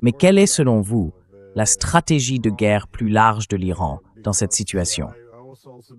Mais quelle est, selon vous, la stratégie de guerre plus large de l'Iran dans cette situation?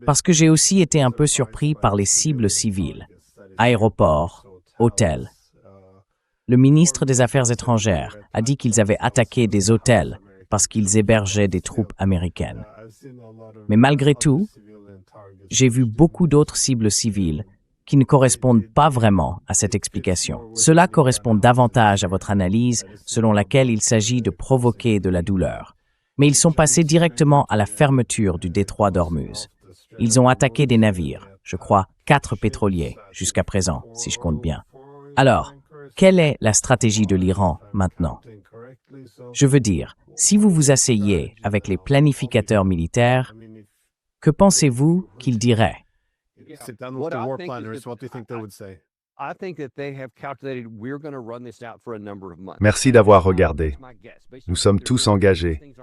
Parce que j'ai aussi été un peu surpris par les cibles civiles, aéroports, hôtels. Le ministre des Affaires étrangères a dit qu'ils avaient attaqué des hôtels parce qu'ils hébergeaient des troupes américaines. Mais malgré tout, j'ai vu beaucoup d'autres cibles civiles qui ne correspondent pas vraiment à cette explication. Cela correspond davantage à votre analyse selon laquelle il s'agit de provoquer de la douleur. Mais ils sont passés directement à la fermeture du détroit d'Ormuz. Ils ont attaqué des navires, je crois 4 pétroliers jusqu'à présent, si je compte bien. Alors, quelle est la stratégie de l'Iran maintenant? Je veux dire, si vous vous asseyez avec les planificateurs militaires, que pensez-vous qu'ils diraient? Merci d'avoir regardé. Nous sommes tous engagés.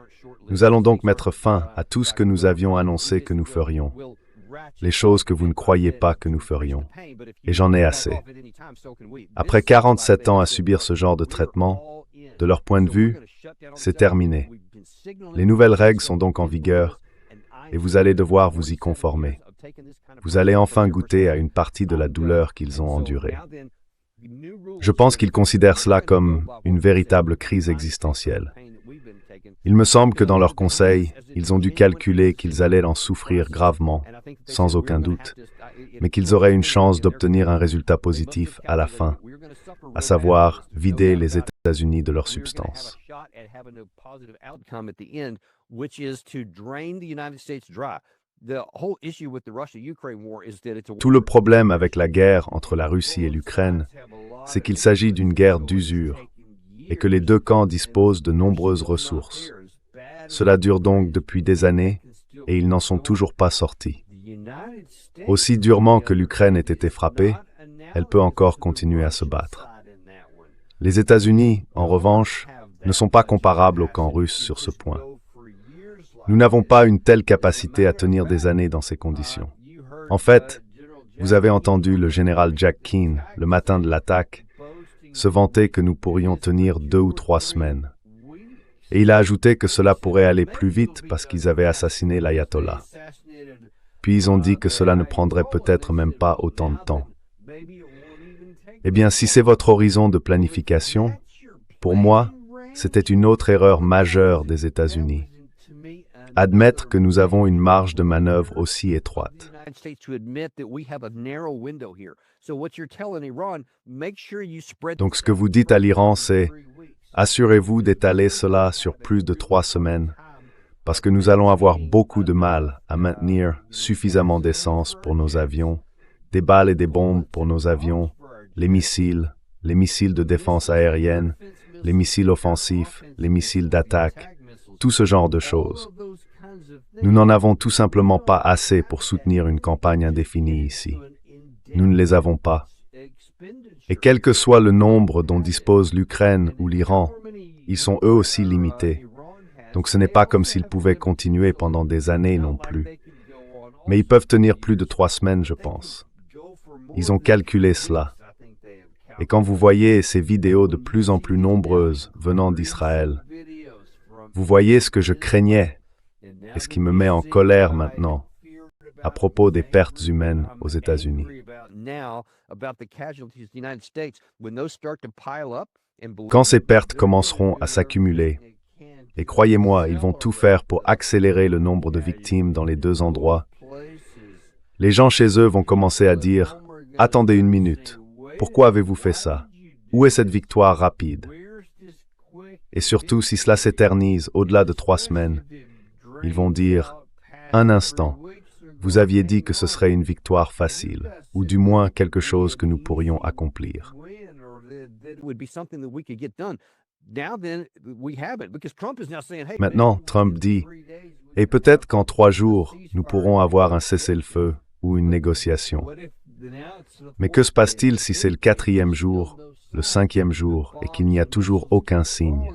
Nous allons donc mettre fin à tout ce que nous avions annoncé que nous ferions. Les choses que vous ne croyez pas que nous ferions. Et j'en ai assez. Après 47 ans à subir ce genre de traitement, de leur point de vue, c'est terminé. Les nouvelles règles sont donc en vigueur et vous allez devoir vous y conformer. Vous allez enfin goûter à une partie de la douleur qu'ils ont endurée. Je pense qu'ils considèrent cela comme une véritable crise existentielle. Il me semble que dans leur conseil, ils ont dû calculer qu'ils allaient en souffrir gravement, sans aucun doute, mais qu'ils auraient une chance d'obtenir un résultat positif à la fin, à savoir vider les États-Unis de leur substance. Tout le problème avec la guerre entre la Russie et l'Ukraine, c'est qu'il s'agit d'une guerre d'usure et que les deux camps disposent de nombreuses ressources. Cela dure donc depuis des années et ils n'en sont toujours pas sortis. Aussi durement que l'Ukraine ait été frappée, elle peut encore continuer à se battre. Les États-Unis, en revanche, ne sont pas comparables au camp russe sur ce point. Nous n'avons pas une telle capacité à tenir des années dans ces conditions. En fait, vous avez entendu le général Jack Keane, le matin de l'attaque, se vanter que nous pourrions tenir 2 ou 3 semaines. Et il a ajouté que cela pourrait aller plus vite parce qu'ils avaient assassiné l'ayatollah. Puis ils ont dit que cela ne prendrait peut-être même pas autant de temps. Eh bien, si c'est votre horizon de planification, pour moi, c'était une autre erreur majeure des États-Unis. Admettre que nous avons une marge de manœuvre aussi étroite. Donc ce que vous dites à l'Iran, c'est « Assurez-vous d'étaler cela sur plus de 3 semaines, parce que nous allons avoir beaucoup de mal à maintenir suffisamment d'essence pour nos avions, des balles et des bombes pour nos avions, les missiles de défense aérienne, les missiles offensifs, les missiles d'attaque, tout ce genre de choses. Nous n'en avons tout simplement pas assez pour soutenir une campagne indéfinie ici. Nous ne les avons pas. Et quel que soit le nombre dont dispose l'Ukraine ou l'Iran, ils sont eux aussi limités. Donc ce n'est pas comme s'ils pouvaient continuer pendant des années non plus. Mais ils peuvent tenir plus de 3 semaines, je pense. Ils ont calculé cela. Et quand vous voyez ces vidéos de plus en plus nombreuses venant d'Israël, vous voyez ce que je craignais et ce qui me met en colère maintenant à propos des pertes humaines aux États-Unis. Quand ces pertes commenceront à s'accumuler, et croyez-moi, ils vont tout faire pour accélérer le nombre de victimes dans les 2 endroits, les gens chez eux vont commencer à dire « Attendez une minute, pourquoi avez-vous fait ça? Où est cette victoire rapide ?» Et surtout, si cela s'éternise au-delà de 3 semaines, ils vont dire « Un instant, vous aviez dit que ce serait une victoire facile, ou du moins quelque chose que nous pourrions accomplir. » Maintenant, Trump dit « Et peut-être qu'en 3 jours, nous pourrons avoir un cessez-le-feu ou une négociation. » Mais que se passe-t-il si c'est le 4e jour, le 5e jour, et qu'il n'y a toujours aucun signe?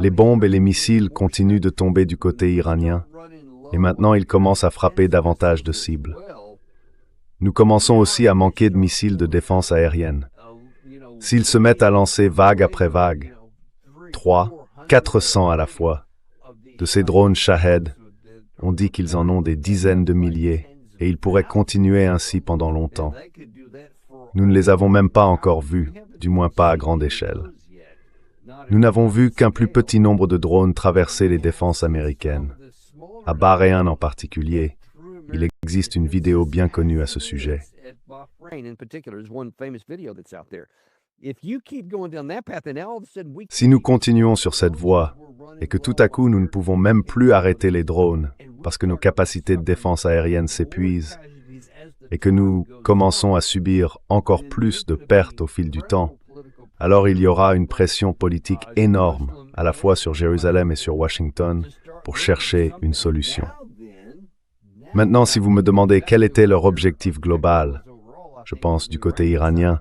Les bombes et les missiles continuent de tomber du côté iranien, et maintenant ils commencent à frapper davantage de cibles. Nous commençons aussi à manquer de missiles de défense aérienne. S'ils se mettent à lancer vague après vague, 300, 400 à la fois, de ces drones Shahed, on dit qu'ils en ont des dizaines de milliers, et ils pourraient continuer ainsi pendant longtemps. Nous ne les avons même pas encore vus, du moins pas à grande échelle. Nous n'avons vu qu'un plus petit nombre de drones traverser les défenses américaines. À Bahreïn en particulier, il existe une vidéo bien connue à ce sujet. Si nous continuons sur cette voie, et que tout à coup nous ne pouvons même plus arrêter les drones, parce que nos capacités de défense aérienne s'épuisent, et que nous commençons à subir encore plus de pertes au fil du temps, alors il y aura une pression politique énorme, à la fois sur Jérusalem et sur Washington, pour chercher une solution. Maintenant, si vous me demandez quel était leur objectif global, je pense du côté iranien,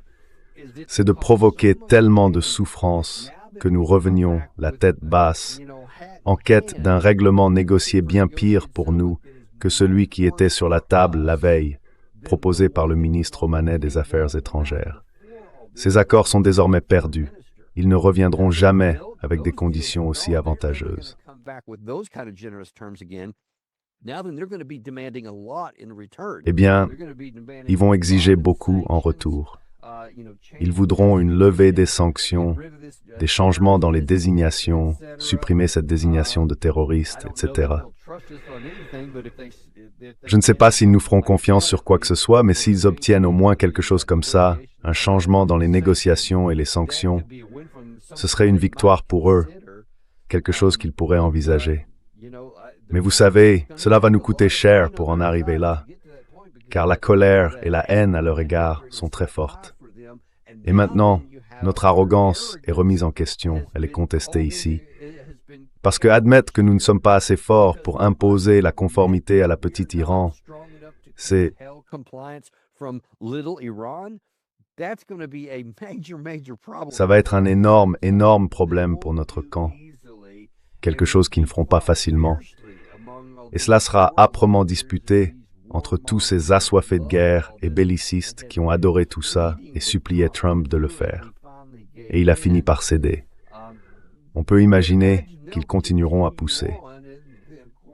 c'est de provoquer tellement de souffrance que nous revenions la tête basse, en quête d'un règlement négocié bien pire pour nous que celui qui était sur la table la veille, proposé par le ministre omanais des Affaires étrangères. Ces accords sont désormais perdus. Ils ne reviendront jamais avec des conditions aussi avantageuses. Eh bien, ils vont exiger beaucoup en retour. Ils voudront une levée des sanctions, des changements dans les désignations, supprimer cette désignation de terroriste, etc. Je ne sais pas s'ils nous feront confiance sur quoi que ce soit, mais s'ils obtiennent au moins quelque chose comme ça, un changement dans les négociations et les sanctions, ce serait une victoire pour eux, quelque chose qu'ils pourraient envisager. Mais vous savez, cela va nous coûter cher pour en arriver là, car la colère et la haine à leur égard sont très fortes. Et maintenant, notre arrogance est remise en question, elle est contestée ici. Parce que admettre que nous ne sommes pas assez forts pour imposer la conformité à la petite Iran, ça va être un énorme, énorme problème pour notre camp. Quelque chose qu'ils ne feront pas facilement. Et cela sera âprement disputé entre tous ces assoiffés de guerre et bellicistes qui ont adoré tout ça et suppliaient Trump de le faire. Et il a fini par céder. On peut imaginer qu'ils continueront à pousser.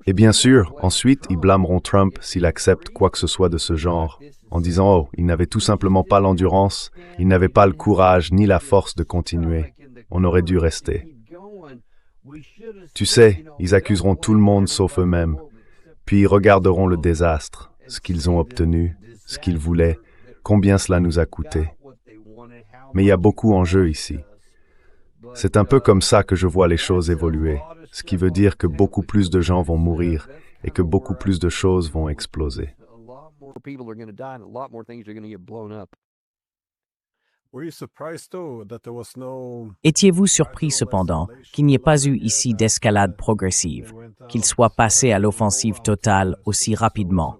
Et bien sûr, ensuite, ils blâmeront Trump s'il accepte quoi que ce soit de ce genre, en disant « Oh, il n'avait tout simplement pas l'endurance, il n'avait pas le courage ni la force de continuer. On aurait dû rester. » Tu sais, ils accuseront tout le monde sauf eux-mêmes, puis ils regarderont le désastre, ce qu'ils ont obtenu, ce qu'ils voulaient, combien cela nous a coûté. Mais il y a beaucoup en jeu ici. C'est un peu comme ça que je vois les choses évoluer, ce qui veut dire que beaucoup plus de gens vont mourir et que beaucoup plus de choses vont exploser. Étiez-vous surpris cependant qu'il n'y ait pas eu ici d'escalade progressive, qu'il soit passé à l'offensive totale aussi rapidement?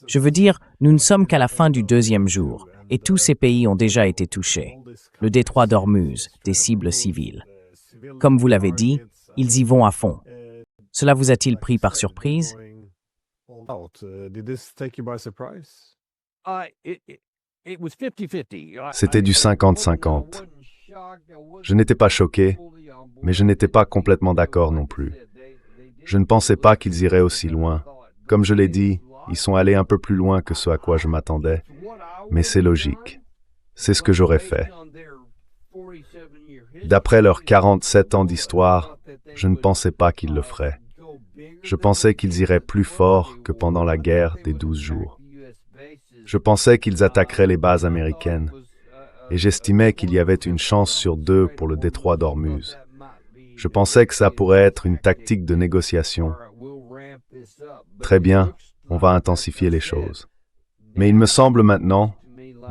Je veux dire, nous ne sommes qu'à la fin du deuxième jour, et tous ces pays ont déjà été touchés. Le détroit d'Ormuz, des cibles civiles. Comme vous l'avez dit, ils y vont à fond. Cela vous a-t-il pris par surprise? C'était du 50-50. Je n'étais pas choqué, mais je n'étais pas complètement d'accord non plus. Je ne pensais pas qu'ils iraient aussi loin. Comme je l'ai dit, ils sont allés un peu plus loin que ce à quoi je m'attendais, mais c'est logique. C'est ce que j'aurais fait. D'après leurs 47 ans d'histoire, je ne pensais pas qu'ils le feraient. Je pensais qu'ils iraient plus fort que pendant la guerre des 12 jours. Je pensais qu'ils attaqueraient les bases américaines, et j'estimais qu'il y avait une chance sur 2 pour le détroit d'Ormuz. Je pensais que ça pourrait être une tactique de négociation. Très bien, on va intensifier les choses. Mais il me semble maintenant,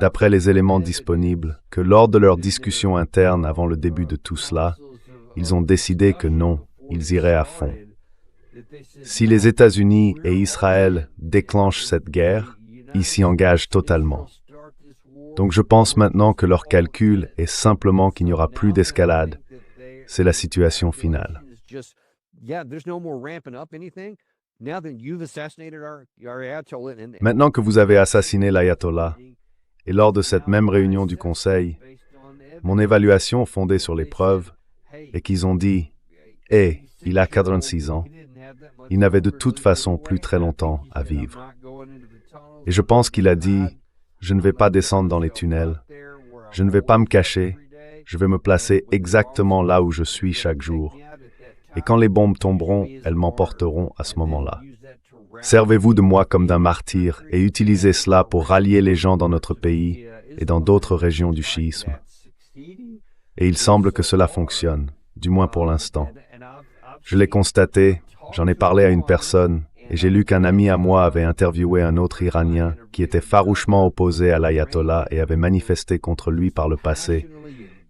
d'après les éléments disponibles, que lors de leur discussion interne avant le début de tout cela, ils ont décidé que non, ils iraient à fond. Si les États-Unis et Israël déclenchent cette guerre, ils s'y engagent totalement. Donc je pense maintenant que leur calcul est simplement qu'il n'y aura plus d'escalade. C'est la situation finale. Maintenant que vous avez assassiné l'ayatollah, et lors de cette même réunion du Conseil, mon évaluation fondée sur les preuves est qu'ils ont dit « il a 86 ans, il n'avait de toute façon plus très longtemps à vivre. » Et je pense qu'il a dit « Je ne vais pas descendre dans les tunnels, je ne vais pas me cacher, je vais me placer exactement là où je suis chaque jour. Et quand les bombes tomberont, elles m'emporteront à ce moment-là. Servez-vous de moi comme d'un martyr et utilisez cela pour rallier les gens dans notre pays et dans d'autres régions du chiisme. » Et il semble que cela fonctionne, du moins pour l'instant. Je l'ai constaté, j'en ai parlé à une personne, et j'ai lu qu'un ami à moi avait interviewé un autre Iranien qui était farouchement opposé à l'ayatollah et avait manifesté contre lui par le passé.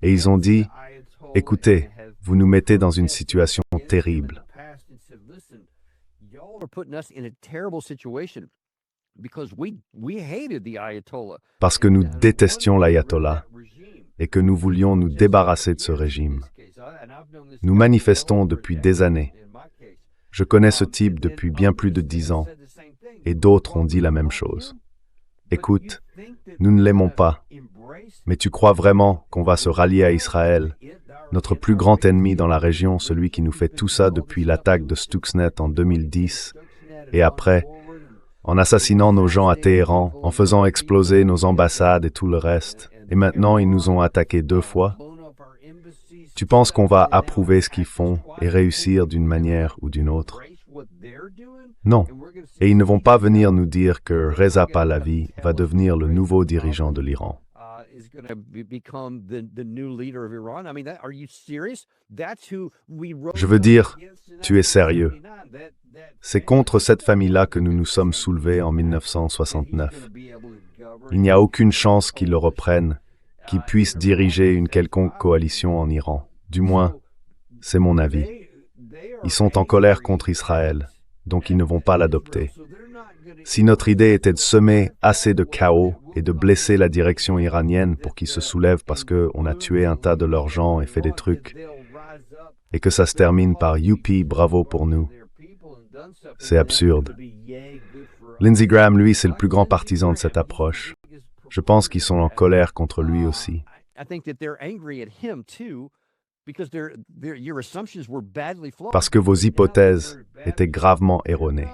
Et ils ont dit, « Écoutez, vous nous mettez dans une situation terrible. » Parce que nous détestions l'ayatollah et que nous voulions nous débarrasser de ce régime. Nous manifestons depuis des années. Je connais ce type depuis bien plus de 10 ans, et d'autres ont dit la même chose. Écoute, nous ne l'aimons pas, mais tu crois vraiment qu'on va se rallier à Israël, notre plus grand ennemi dans la région, celui qui nous fait tout ça depuis l'attaque de Stuxnet en 2010, et après, en assassinant nos gens à Téhéran, en faisant exploser nos ambassades et tout le reste, et maintenant ils nous ont attaqués 2 fois? Tu penses qu'on va approuver ce qu'ils font et réussir d'une manière ou d'une autre? Non. Et ils ne vont pas venir nous dire que Reza Pahlavi va devenir le nouveau dirigeant de l'Iran. Je veux dire, tu es sérieux. C'est contre cette famille-là que nous nous sommes soulevés en 1969. Il n'y a aucune chance qu'ils le reprennent, qu'ils puissent diriger une quelconque coalition en Iran. Du moins, c'est mon avis. Ils sont en colère contre Israël, donc ils ne vont pas l'adopter. Si notre idée était de semer assez de chaos et de blesser la direction iranienne pour qu'ils se soulèvent parce qu'on a tué un tas de leurs gens et fait des trucs, et que ça se termine par « Youpi, bravo pour nous », c'est absurde. Lindsey Graham, lui, c'est le plus grand partisan de cette approche. Je pense qu'ils sont en colère contre lui aussi. Parce que vos hypothèses étaient gravement erronées.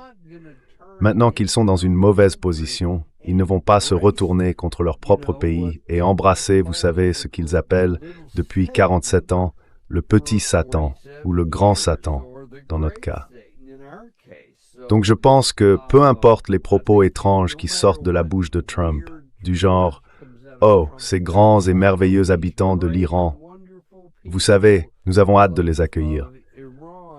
Maintenant qu'ils sont dans une mauvaise position, ils ne vont pas se retourner contre leur propre pays et embrasser, vous savez, ce qu'ils appellent, depuis 47 ans, le petit Satan ou le grand Satan, dans notre cas. Donc je pense que, peu importe les propos étranges qui sortent de la bouche de Trump, du genre « Oh, ces grands et merveilleux habitants de l'Iran, vous savez, nous avons hâte de les accueillir. »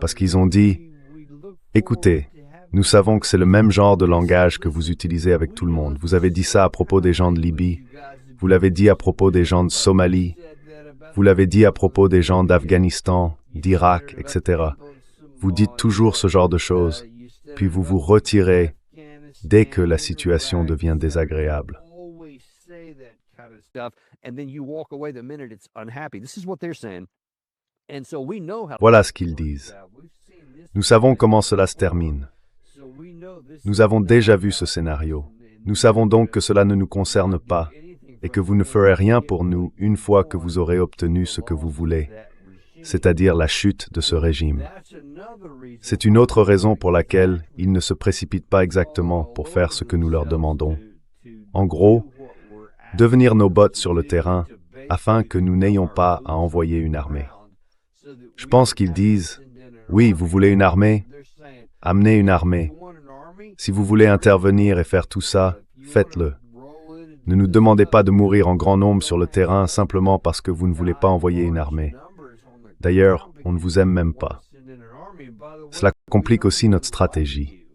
Parce qu'ils ont dit « Écoutez, nous savons que c'est le même genre de langage que vous utilisez avec tout le monde. Vous avez dit ça à propos des gens de Libye, vous l'avez dit à propos des gens de Somalie, vous l'avez dit à propos des gens d'Afghanistan, d'Irak, etc. Vous dites toujours ce genre de choses, puis vous vous retirez dès que la situation devient désagréable. » Voilà ce qu'ils disent. Nous savons comment cela se termine. Nous avons déjà vu ce scénario. Nous savons donc que cela ne nous concerne pas et que vous ne ferez rien pour nous une fois que vous aurez obtenu ce que vous voulez, c'est-à-dire la chute de ce régime. C'est une autre raison pour laquelle ils ne se précipitent pas exactement pour faire ce que nous leur demandons. En gros, devenir nos bottes sur le terrain afin que nous n'ayons pas à envoyer une armée. Je pense qu'ils disent, oui, vous voulez une armée? Amenez une armée. Si vous voulez intervenir et faire tout ça, faites-le. Ne nous demandez pas de mourir en grand nombre sur le terrain simplement parce que vous ne voulez pas envoyer une armée. D'ailleurs, on ne vous aime même pas. Cela complique aussi notre stratégie.